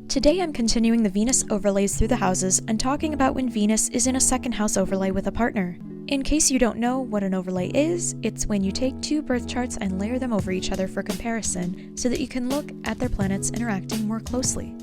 Today I'm continuing the Venus overlays through the houses and talking about when Venus is in a second house overlay with a partner. In case you don't know what an overlay is, it's when you take two birth charts and layer them over each other for comparison so that you can look at their planets interacting more closely.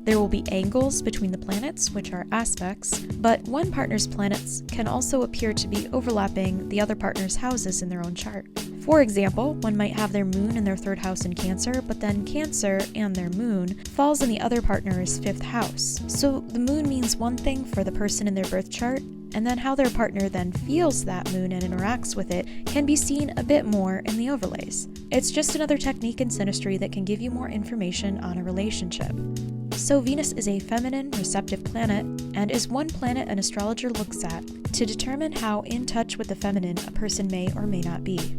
There will be angles between the planets, which are aspects, but one partner's planets can also appear to be overlapping the other partner's houses in their own chart. For example, one might have their moon in their third house in Cancer, but then Cancer and their moon falls in the other partner's fifth house. So the moon means one thing for the person in their birth chart, and then how their partner then feels that moon and interacts with it can be seen a bit more in the overlays. It's just another technique in synastry that can give you more information on a relationship. So Venus is a feminine, receptive planet, and is one planet an astrologer looks at to determine how in touch with the feminine a person may or may not be.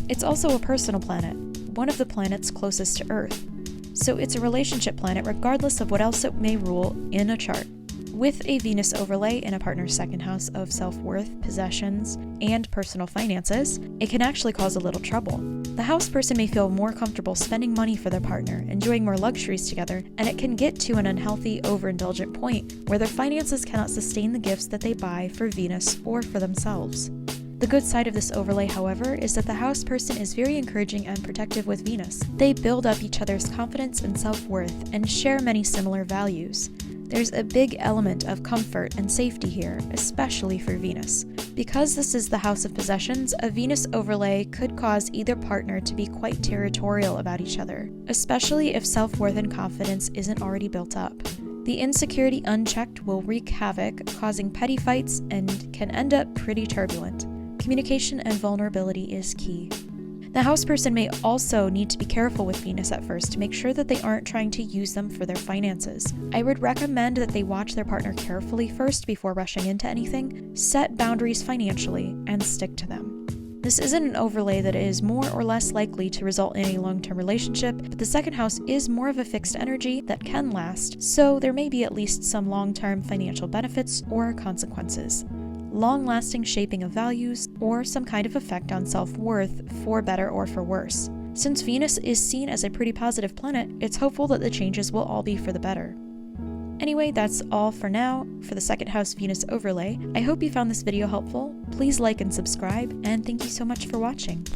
It's also a personal planet, one of the planets closest to Earth, so it's a relationship planet regardless of what else it may rule in a chart. With a Venus overlay in a partner's second house of self-worth, possessions, and personal finances, it can actually cause a little trouble. The house person may feel more comfortable spending money for their partner, enjoying more luxuries together, and it can get to an unhealthy, overindulgent point where their finances cannot sustain the gifts that they buy for Venus or for themselves. The good side of this overlay, however, is that the house person is very encouraging and protective with Venus. They build up each other's confidence and self-worth and share many similar values. There's a big element of comfort and safety here, especially for Venus. Because this is the house of possessions, a Venus overlay could cause either partner to be quite territorial about each other, especially if self-worth and confidence isn't already built up. The insecurity unchecked will wreak havoc, causing petty fights and can end up pretty turbulent. Communication and vulnerability is key. The house person may also need to be careful with Venus at first to make sure that they aren't trying to use them for their finances. I would recommend that they watch their partner carefully first before rushing into anything, set boundaries financially, and stick to them. This isn't an overlay that is more or less likely to result in a long-term relationship, but the second house is more of a fixed energy that can last, so there may be at least some long-term financial benefits or consequences. Long-lasting shaping of values, or some kind of effect on self-worth for better or for worse. Since Venus is seen as a pretty positive planet, it's hopeful that the changes will all be for the better. Anyway, that's all for now for the second house Venus overlay. I hope you found this video helpful. Please like and subscribe, and thank you so much for watching.